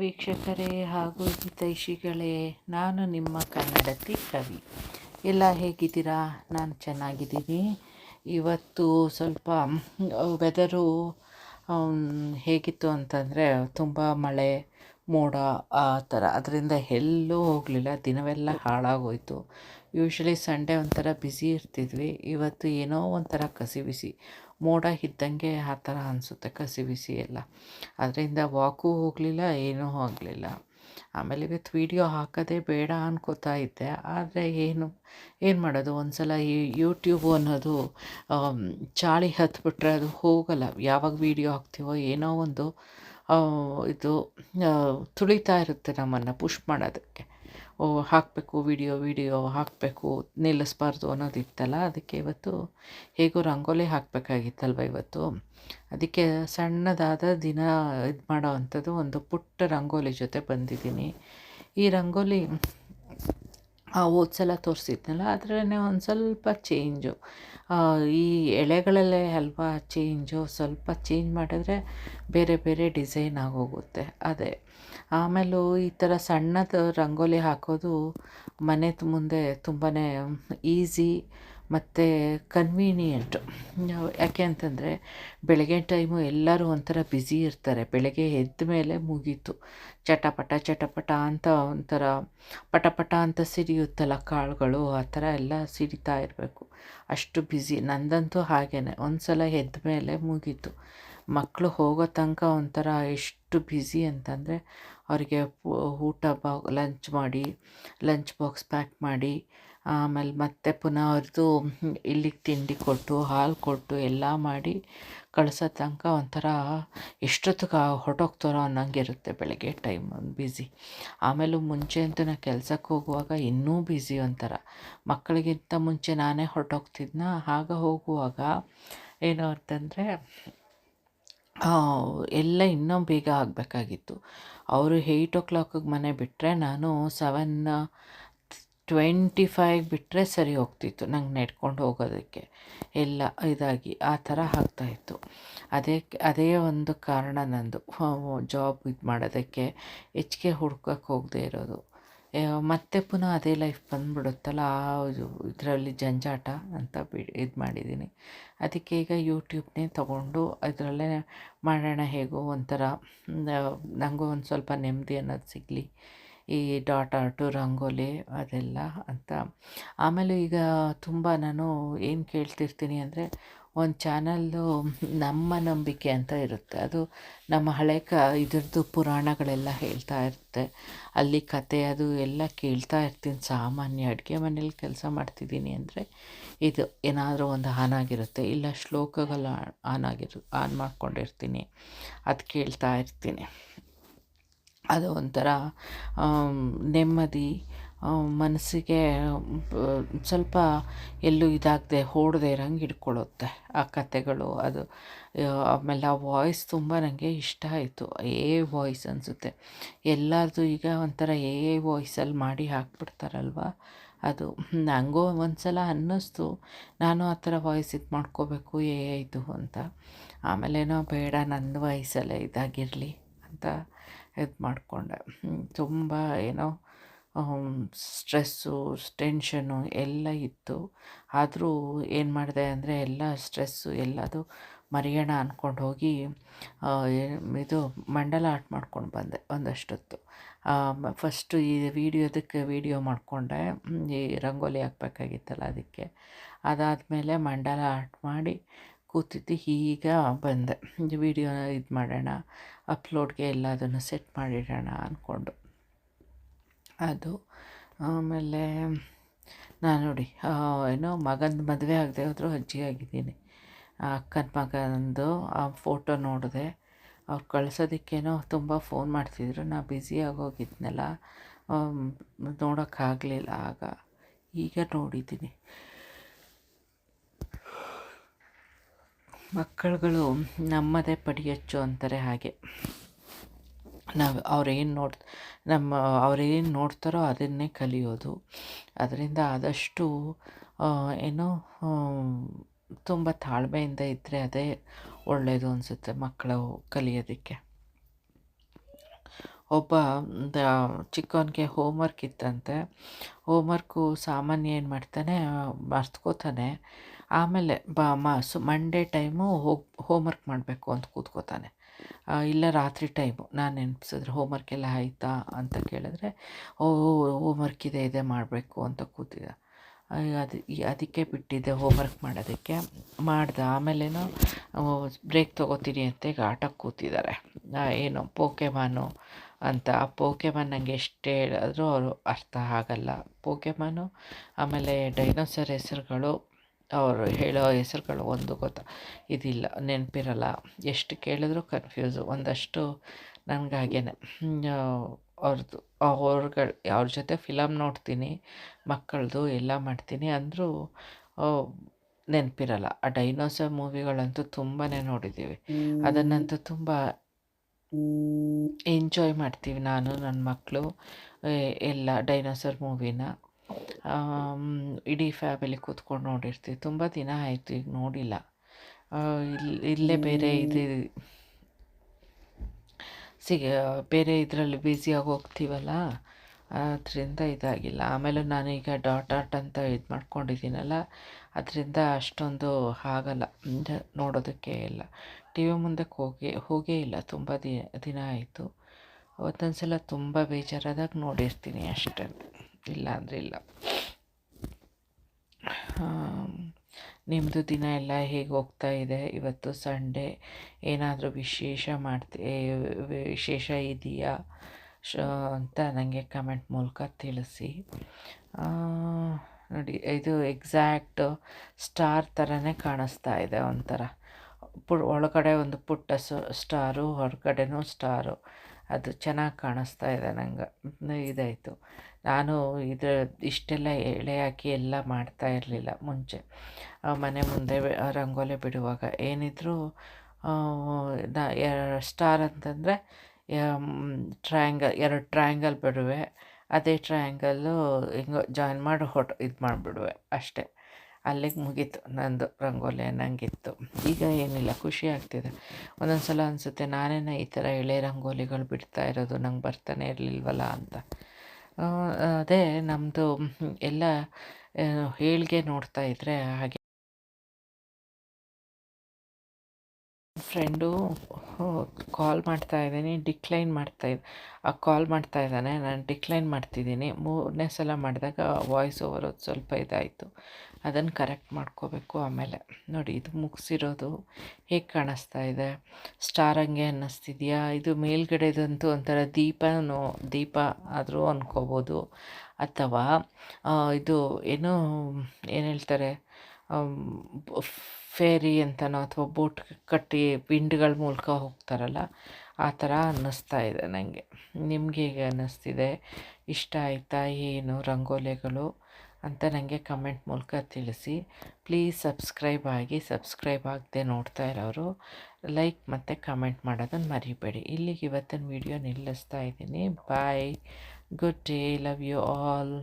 ವೀಕ್ಷಕರೇ ಹಾಗೂ ಹಿತೈಷಿಗಳೇ, ನಾನು ನಿಮ್ಮ ಕನ್ನಡತಿ ಕವಿ. ಎಲ್ಲ ಹೇಗಿದ್ದೀರಾ? ನಾನು ಚೆನ್ನಾಗಿದ್ದೀನಿ. ಇವತ್ತು ಸ್ವಲ್ಪ ವೆದರು ಹೇಗಿತ್ತು ಅಂತಂದರೆ ತುಂಬ ಮಳೆ, ಮೋಡ ಆ ಥರ. ಅದರಿಂದ ಎಲ್ಲೂ ಹೋಗಲಿಲ್ಲ, ದಿನವೆಲ್ಲ ಹಾಳಾಗೋಯಿತು. ಯೂಶ್ವಲಿ ಸಂಡೇ ಒಂಥರ ಬ್ಯುಸಿ ಇರ್ತಿದ್ವಿ. ಇವತ್ತು ಏನೋ ಒಂಥರ ಕಸಿಬಿಸಿ, ಮೋಡ ಇದ್ದಂಗೆ ಆ ಥರ ಅನಿಸುತ್ತೆ, ಕಸಿಬಿಸಿ ಎಲ್ಲ. ಅದರಿಂದ ವಾಕು ಹೋಗಲಿಲ್ಲ, ಏನೂ ಆಗಲಿಲ್ಲ. ಆಮೇಲೆ ಇವತ್ತು ವೀಡಿಯೋ ಹಾಕೋದೇ ಬೇಡ ಅನ್ಕೋತಾ ಇದ್ದೆ. ಆದರೆ ಏನು ಮಾಡೋದು, ಒಂದು ಸಲ ಈ ಯೂಟ್ಯೂಬು ಅನ್ನೋದು ಚಾಳಿ ಹತ್ಬಿಟ್ರೆ ಅದು ಹೋಗಲ್ಲ. ಯಾವಾಗ ವೀಡಿಯೋ ಹಾಕ್ತೀವೋ ಏನೋ ಒಂದು ಇದು ತುಳಿತಾ ಇರುತ್ತೆ ನಮ್ಮನ್ನು ಪುಷ್ ಮಾಡೋದಕ್ಕೆ. ಹಾಕಬೇಕು ವೀಡಿಯೋ ಹಾಕಬೇಕು, ನಿಲ್ಲಿಸ್ಬಾರ್ದು ಅನ್ನೋದಿತ್ತಲ್ಲ. ಅದಕ್ಕೆ ಇವತ್ತು ಹೇಗೋ ರಂಗೋಲಿ ಹಾಕಬೇಕಾಗಿತ್ತಲ್ವ ಇವತ್ತು. ಅದಕ್ಕೆ ಸಣ್ಣದಾದ ದಿನ ಇದು ಮಾಡೋ ಅಂಥದ್ದು ಒಂದು ಪುಟ್ಟ ರಂಗೋಲಿ ಜೊತೆ ಬಂದಿದ್ದೀನಿ. ಈ ರಂಗೋಲಿ ಹೋದ ಸಲ ತೋರಿಸಿದ್ನಲ್ಲ, ಅದರಲ್ಲೇ ಒಂದು ಸ್ವಲ್ಪ ಚೇಂಜು. ಈ ಎಳೆಗಳಲ್ಲೇ ಅಲ್ವಾ ಚೇಂಜು, ಸ್ವಲ್ಪ ಚೇಂಜ್ ಮಾಡಿದ್ರೆ ಬೇರೆ ಬೇರೆ ಡಿಸೈನ್ ಆಗೋಗುತ್ತೆ. ಅದೇ ಆಮೇಲೂ ಈ ಥರ ಸಣ್ಣದು ರಂಗೋಲಿ ಹಾಕೋದು ಮನೆ ಮುಂದೆ ತುಂಬಾ ಈಸಿ ಮತ್ತು ಕನ್ವೀನಿಯೆಂಟು. ಯಾಕೆ ಅಂತಂದರೆ ಬೆಳಗ್ಗೆ ಟೈಮು ಎಲ್ಲರೂ ಒಂಥರ ಬ್ಯುಸಿ ಇರ್ತಾರೆ. ಬೆಳಗ್ಗೆ ಎದ್ದ ಮೇಲೆ ಮುಗೀತು, ಚಟಪಟ ಅಂತ ಒಂಥರ ಪಟ ಅಂತ ಸಿಡಿಯುತ್ತಲ್ಲ ಕಾಳುಗಳು, ಆ ಥರ ಎಲ್ಲ ಸಿಡಿತಾ ಇರಬೇಕು, ಅಷ್ಟು ಬ್ಯುಸಿ. ನಂದಂತೂ ಹಾಗೇ, ಒಂದು ಸಲ ಎದ್ದ ಮೇಲೆ ಮುಗೀತು. ಮಕ್ಕಳು ಹೋಗೋ ತನಕ ಒಂಥರ ಎಷ್ಟು ಬ್ಯುಸಿ ಅಂತಂದರೆ ಅವರಿಗೆ ಊಟ ಲಂಚ್ ಬಾಕ್ಸ್ ಪ್ಯಾಕ್ ಮಾಡಿ, ಆಮೇಲೆ ಮತ್ತೆ ಪುನಃ ಅವ್ರದ್ದು ಇಲ್ಲಿಗೆ ತಿಂಡಿ ಕೊಟ್ಟು ಹಾಲು ಕೊಟ್ಟು ಎಲ್ಲ ಮಾಡಿ ಕಳ್ಸೋ ತನಕ ಒಂಥರ ಎಷ್ಟೊತ್ತಿಗೆ ಹೊರಟೋಗ್ತಾರೋ ಅನ್ನಂಗಿರುತ್ತೆ ಬೆಳಗ್ಗೆ ಟೈಮ್ ಬ್ಯುಸಿ. ಆಮೇಲೂ ಮುಂಚೆ ಅಂತೂ ನಾನು ಕೆಲ್ಸಕ್ಕೆ ಹೋಗುವಾಗ ಇನ್ನೂ ಬ್ಯುಸಿ ಒಂಥರ. ಮಕ್ಕಳಿಗಿಂತ ಮುಂಚೆ ನಾನೇ ಹೊರಟೋಗ್ತಿದ್ನ. ಆಗ ಹೋಗುವಾಗ ಏನು ಅಂತಂದರೆ ಎಲ್ಲ ಇನ್ನೂ ಬೇಗ ಆಗಬೇಕಾಗಿತ್ತು. ಅವರು 8 ಮನೆ ಬಿಟ್ಟರೆ ನಾನು 7:25 ಬಿಟ್ಟರೆ ಸರಿ ಹೋಗ್ತಿತ್ತು ನಂಗೆ ನಡ್ಕೊಂಡು ಹೋಗೋದಕ್ಕೆ. ಎಲ್ಲ ಇದಾಗಿ ಆ ಥರ ಆಗ್ತಾಯಿತ್ತು. ಅದೇ ಒಂದು ಕಾರಣ ನಂದು ಜಾಬ್ ಇದು ಮಾಡೋದಕ್ಕೆ ಹೆಚ್ಚಿಗೆ ಹುಡ್ಕಕ್ಕೆ ಹೋಗದೆ ಇರೋದು. ಮತ್ತೆ ಪುನಃ ಅದೇ ಲೈಫ್ ಬಂದುಬಿಡುತ್ತಲ್ಲ, ಇದರಲ್ಲಿ ಜಂಜಾಟ ಅಂತ ಇದು ಮಾಡಿದ್ದೀನಿ. ಅದಕ್ಕೆ ಈಗ ಯೂಟ್ಯೂಬ್ನೇ ತೊಗೊಂಡು ಅದರಲ್ಲೇ ಮಾಡೋಣ, ಹೇಗೋ ಒಂಥರ ನನಗೂ ಒಂದು ಸ್ವಲ್ಪ ನೆಮ್ಮದಿ ಅನ್ನೋದು ಸಿಗಲಿ, ಈ ಡಾಟ್ ಆರ್ಟು ರಂಗೋಲಿ ಅದೆಲ್ಲ ಅಂತ. ಆಮೇಲೆ ಈಗ ತುಂಬ ನಾನು ಏನು ಕೇಳ್ತಿರ್ತೀನಿ ಅಂದರೆ, ಒಂದು ಚಾನಲ್ಲು ನಮ್ಮ ನಂಬಿಕೆ ಅಂತ ಇರುತ್ತೆ. ಅದು ನಮ್ಮ ಹಳೆ ಇದ್ರದ್ದು ಪುರಾಣಗಳೆಲ್ಲ ಹೇಳ್ತಾ ಇರುತ್ತೆ. ಅಲ್ಲಿ ಕತೆ ಅದು ಎಲ್ಲ ಕೇಳ್ತಾ ಇರ್ತೀನಿ. ಸಾಮಾನ್ಯ ಅಡುಗೆ ಮನೇಲಿ ಕೆಲಸ ಮಾಡ್ತಿದ್ದೀನಿ ಅಂದರೆ ಇದು ಏನಾದರೂ ಒಂದು ಆನ್ ಆಗಿರುತ್ತೆ, ಇಲ್ಲ ಶ್ಲೋಕಗಳು ಆನ್ ಮಾಡ್ಕೊಂಡಿರ್ತೀನಿ, ಅದು ಕೇಳ್ತಾ ಇರ್ತೀನಿ. ಅದು ಒಂಥರ ನೆಮ್ಮದಿ, ಮನಸ್ಸಿಗೆ ಸ್ವಲ್ಪ ಎಲ್ಲೂ ಇದಾಗದೆ ಓಡದೆ ಇರೋಂಗೆ ಹಿಡ್ಕೊಳ್ಳುತ್ತೆ ಆ ಕಥೆಗಳು. ಅದು ಆಮೇಲೆ ಆ ವಾಯ್ಸ್ ತುಂಬ ನನಗೆ ಇಷ್ಟ ಆಯಿತು. ವಾಯ್ಸ್ ಅನಿಸುತ್ತೆ ಎಲ್ಲರದು. ಈಗ ಒಂಥರ ವಾಯ್ಸಲ್ಲಿ ಮಾಡಿ ಹಾಕ್ಬಿಡ್ತಾರಲ್ವ, ಅದು ನನಗೂ ಒಂದು ಸಲ ಅನ್ನಿಸ್ತು ನಾನು ಆ ಥರ ವಾಯ್ಸ್ ಇದು ಮಾಡ್ಕೋಬೇಕು ಇದು ಅಂತ. ಆಮೇಲೇನೋ ಬೇಡ, ನನ್ನ ವಾಯ್ಸಲ್ಲೇ ಇದಾಗಿರಲಿ ಅಂತ ಇದು ಮಾಡಿಕೊಂಡೆ. ತುಂಬ ಏನೋ ಸ್ಟ್ರೆಸ್ಸು ಟೆನ್ಷನ್ನು ಎಲ್ಲ ಇತ್ತು. ಆದರೂ ಏನು ಮಾಡಿದೆ ಅಂದರೆ ಎಲ್ಲ ಸ್ಟ್ರೆಸ್ಸು ಎಲ್ಲದು ಮರೆಯೋಣ ಅಂದ್ಕೊಂಡು ಹೋಗಿ ಇದು ಮಂಡಲ ಆರ್ಟ್ ಮಾಡ್ಕೊಂಡು ಬಂದೆ ಒಂದಷ್ಟೊತ್ತು. ಫಸ್ಟು ಈ ವೀಡಿಯೋ ಮಾಡಿಕೊಂಡೆ, ಈ ರಂಗೋಲಿ ಹಾಕಬೇಕಾಗಿತ್ತಲ್ಲ ಅದಕ್ಕೆ. ಅದಾದಮೇಲೆ ಮಂಡಲ ಆರ್ಟ್ ಮಾಡಿ ಕೂತಿದ್ದು. ಈಗ ಬಂದೆ ವೀಡಿಯೋನ ಇದು ಮಾಡೋಣ, ಅಪ್ಲೋಡ್ಗೆ ಎಲ್ಲದನ್ನು ಸೆಟ್ ಮಾಡಿಡೋಣ ಅಂದ್ಕೊಂಡು. ಅದು ಆಮೇಲೆ ನಾನು ನೋಡಿ ಏನೋ ಮಗಂದು ಮದುವೆ ಆಗದೆ ಹೋದರೂ ಅಜ್ಜಿ ಆಗಿದ್ದೀನಿ. ಅಕ್ಕನ ಮಗನದು ಆ ಫೋಟೋ ನೋಡಿದೆ. ಅವ್ರು ಕಳ್ಸೋದಕ್ಕೇನೋ ತುಂಬ ಫೋನ್ ಮಾಡ್ತಿದ್ರು, ನಾ ಬ್ಯುಸಿಯಾಗೋಗಿದ್ನಲ್ಲ, ನೋಡೋಕ್ಕಾಗಲಿಲ್ಲ ಆಗ. ಈಗ ನೋಡಿದ್ದೀನಿ. ಮಕ್ಕಳುಗಳು ನಮ್ಮದೇ ಪಡಿಯಚ್ಚು ಅಂತಾರೆ ಹಾಗೆ. ಅವ್ರೇನು ನೋಡ್ತಾರೋ ಅದನ್ನೇ ಕಲಿಯೋದು. ಅದರಿಂದ ಆದಷ್ಟು ಏನೋ ತುಂಬ ತಾಳ್ಮೆಯಿಂದ ಇದ್ದರೆ ಅದೇ ಒಳ್ಳೆಯದು ಅನಿಸುತ್ತೆ ಮಕ್ಕಳು ಕಲಿಯೋದಕ್ಕೆ. ಒಬ್ಬ ಚಿಕ್ಕವನಿಗೆ ಹೋಮ್ವರ್ಕ್ ಇತ್ತಂತೆ. ಹೋಮ್ವರ್ಕು ಸಾಮಾನ್ಯ ಏನು ಮಾಡ್ತಾನೆ, ಮರ್ತ್ಕೋತಾನೆ. ಆಮೇಲೆ ಮಂಡೇ ಟೈಮು ಹೋಮ್ವರ್ಕ್ ಮಾಡಬೇಕು ಅಂತ ಕೂತ್ಕೋತಾನೆ. ಇಲ್ಲ ರಾತ್ರಿ ಟೈಮು ನಾನು ನೆನಪಿಸಿದ್ರೆ ಹೋಮ್ವರ್ಕ್ ಎಲ್ಲ ಆಯಿತಾ ಅಂತ ಕೇಳಿದ್ರೆ, ಹೋಮ್ವರ್ಕ್ ಇದೆ ಮಾಡಬೇಕು ಅಂತ ಕೂತಿದ್ದ. ಅದಕ್ಕೆ ಬಿಟ್ಟಿದ್ದೆ ಹೋಮ್ವರ್ಕ್ ಮಾಡೋದಕ್ಕೆ. ಮಾಡ್ದೆ. ಆಮೇಲೇನೋ ಬ್ರೇಕ್ ತೊಗೋತೀನಿ ಅಂತ ಈಗ ಆಟಕ್ಕೆ ಕೂತಿದ್ದಾರೆ. ಏನು ಪೋಕೆಮಾನು ಅಂತ. ಆ ಪೋಕೆಮಾನ್ ನನಗೆ ಎಷ್ಟು ಹೇಳಿದ್ರು ಅವರು ಅರ್ಥ ಆಗಲ್ಲ. ಪೋಕೆಮಾನು ಆಮೇಲೆ ಡೈನೋಸರ್ ಹೆಸರುಗಳು, ಅವರು ಹೇಳೋ ಹೆಸರುಗಳು ಒಂದು ಇದಿಲ್ಲ, ನೆನಪಿರಲ್ಲ. ಎಷ್ಟು ಕೇಳಿದ್ರು ಕನ್ಫ್ಯೂಸು. ಒಂದಷ್ಟು ನನಗೆ ಹಾಗೇನೆ ಅವ್ರ ಜೊತೆ ಫಿಲಮ್ ನೋಡ್ತೀನಿ, ಮಕ್ಕಳದು ಎಲ್ಲ ಮಾಡ್ತೀನಿ, ಅಂದರೂ ನೆನಪಿರಲ್ಲ. ಆ ಡೈನೋಸರ್ ಮೂವಿಗಳಂತೂ ತುಂಬಾ ನೋಡಿದ್ದೀವಿ. ಅದನ್ನಂತೂ ತುಂಬ ಎಂಜಾಯ್ ಮಾಡ್ತೀವಿ ನಾನು, ನನ್ನ ಮಕ್ಕಳು ಎಲ್ಲ ಡೈನೋಸರ್ ಮೂವಿನ. ಇಡೀ ಫ್ಯಾಮಿಲಿ ಕೂತ್ಕೊಂಡು ನೋಡಿರ್ತೀವಿ. ತುಂಬ ದಿನ ಆಯಿತು ಈಗ ನೋಡಿಲ್ಲ. ಇಲ್ಲೇ ಬೇರೆ ಬೇರೆ ಇದರಲ್ಲಿ ಬ್ಯುಸಿಯಾಗಿ ಹೋಗ್ತೀವಲ್ಲ, ಅದರಿಂದ ಇದಾಗಿಲ್ಲ. ಆಮೇಲೆ ನಾನೀಗ ಡಾಟ್ ಅಂತ ಇದು ಮಾಡ್ಕೊಂಡಿದ್ದೀನಲ್ಲ, ಅದರಿಂದ ಅಷ್ಟೊಂದು ಆಗಲ್ಲ ನೋಡೋದಕ್ಕೆ ಎಲ್ಲ. ಟಿ ವಿ ಮುಂದಕ್ಕೆ ಹೋಗೇ ಇಲ್ಲ, ತುಂಬ ದಿನ ಆಯಿತು. ಅವತ್ತೊಂದು ಸಲ ತುಂಬ ಬೇಜಾರಾದಾಗ ನೋಡಿರ್ತೀನಿ ಅಷ್ಟೇ, ಇಲ್ಲ ಅಂದರೆ ಇಲ್ಲ. ನಿಮ್ಮದು ದಿನ ಎಲ್ಲ ಹೇಗೆ ಹೋಗ್ತಾ ಇದೆ? ಇವತ್ತು ಸಂಡೇ, ಏನಾದರೂ ವಿಶೇಷ ಇದೆಯಾ ಅಂತ ನನಗೆ ಕಮೆಂಟ್ ಮೂಲಕ ತಿಳಿಸಿ. ನೋಡಿ, ಇದು ಎಕ್ಸಾಕ್ಟ್ ಸ್ಟಾರ್ ಥರನೇ ಕಾಣಿಸ್ತಾ ಇದೆ. ಒಂಥರ ಒಳಗಡೆ ಒಂದು ಪುಟ್ಟ ಸ್ಟಾರು, ಹೊರಗಡೆನೂ ಸ್ಟಾರು. ಅದು ಚೆನ್ನಾಗಿ ಕಾಣಿಸ್ತಾ ಇದೆ ನಂಗೆ. ಇದಾಯಿತು. ನಾನು ಇಷ್ಟೆಲ್ಲ ಎಳೆ ಹಾಕಿ ಎಲ್ಲ ಮಾಡ್ತಾ ಇರಲಿಲ್ಲ ಮುಂಚೆ. ಮನೆ ಮುಂದೆ ರಂಗೋಲಿ ಬಿಡುವಾಗ ಏನಿದ್ರು ಸ್ಟಾರ್ ಅಂತಂದರೆ ಎರಡು ಟ್ರಯಾಂಗಲ್ ಬಿಡುವೆ, ಅದೇ ಟ್ರಯಾಂಗಲ್ಲು ಹಿಂಗೆ ಜಾಯಿನ್ ಮಾಡಿ ಇದು ಮಾಡಿಬಿಡುವೆ ಅಷ್ಟೇ. ಅಲ್ಲಿಗೆ ಮುಗೀತು ನಂದು ರಂಗೋಲಿ ಅನ್ನಂಗಿತ್ತು. ಈಗ ಏನಿಲ್ಲ, ಖುಷಿ ಆಗ್ತಿದೆ. ಒಂದೊಂದು ಸಲ ಅನಿಸುತ್ತೆ, ನಾನೇನ ಈ ಥರ ಎಳೆ ರಂಗೋಲಿಗಳು ಬಿಡ್ತಾ ಇರೋದು, ನಂಗೆ ಬರ್ತಾನೆ ಇರಲಿಲ್ವಲ್ಲ ಅಂತ. ಅದೇ ನಮ್ಮದು ಎಲ್ಲ ಏಳಿಗೆ ನೋಡ್ತಾ ಇದ್ದರೆ ಹಾಗೆ ಫ್ರೆಂಡು ಕಾಲ್ ಮಾಡ್ತಾಯಿದ್ದೀನಿ, ಕಾಲ್ ಮಾಡ್ತಾ ಇದ್ದಾನೆ, ನಾನು ಡಿಕ್ಲೈನ್ ಮಾಡ್ತಿದ್ದೀನಿ. 3ನೇ ಸಲ ಮಾಡಿದಾಗ ವಾಯ್ಸ್ ಓವರ್ ಸ್ವಲ್ಪ ಇದಾಯಿತು, ಅದನ್ನು ಕರೆಕ್ಟ್ ಮಾಡ್ಕೋಬೇಕು. ಆಮೇಲೆ ನೋಡಿ, ಇದು ಮುಗಿಸಿರೋದು ಹೇಗೆ ಕಾಣಿಸ್ತಾ ಇದೆ, ಸ್ಟಾರ್ ಹಂಗೆ ಅನ್ನಿಸ್ತಿದೆಯಾ? ಇದು ಮೇಲ್ಗಡೆದಂತೂ ಒಂಥರ ದೀಪ ಆದರೂ ಅಂದ್ಕೋಬೋದು, ಅಥವಾ ಇದು ಏನು ಹೇಳ್ತಾರೆ, ಫೇರಿ ಅಂತನೋ ಅಥವಾ ಬೋಟ್ ಕಟ್ಟಿ ವಿಂಡ್ಗಳ ಮೂಲಕ ಹೋಗ್ತಾರಲ್ಲ, ಆ ಥರ ಅನ್ನಿಸ್ತಾ ಇದೆ ನನಗೆ. ನಿಮ್ಗೆ ಹೇಗೆ ಅನ್ನಿಸ್ತಿದೆ? ಇಷ್ಟ ಆಯಿತಾ ಏನು ರಂಗೋಲಿಗಳು ಅಂತ ನನಗೆ ಕಮೆಂಟ್ ಮೂಲಕ ತಿಳಿಸಿ. ಪ್ಲೀಸ್ ಸಬ್ಸ್ಕ್ರೈಬ್ ಆಗದೆ ನೋಡ್ತಾ ಇರೋರು ಲೈಕ್ ಮತ್ತು ಕಮೆಂಟ್ ಮಾಡೋದನ್ನು ಮರಿಬೇಡಿ. ಇಲ್ಲಿಗೆ ಇವತ್ತಿನ ವಿಡಿಯೋ ನಿಲ್ಲಿಸ್ತಾ ಇದ್ದೀನಿ. Bye, good day, love you all.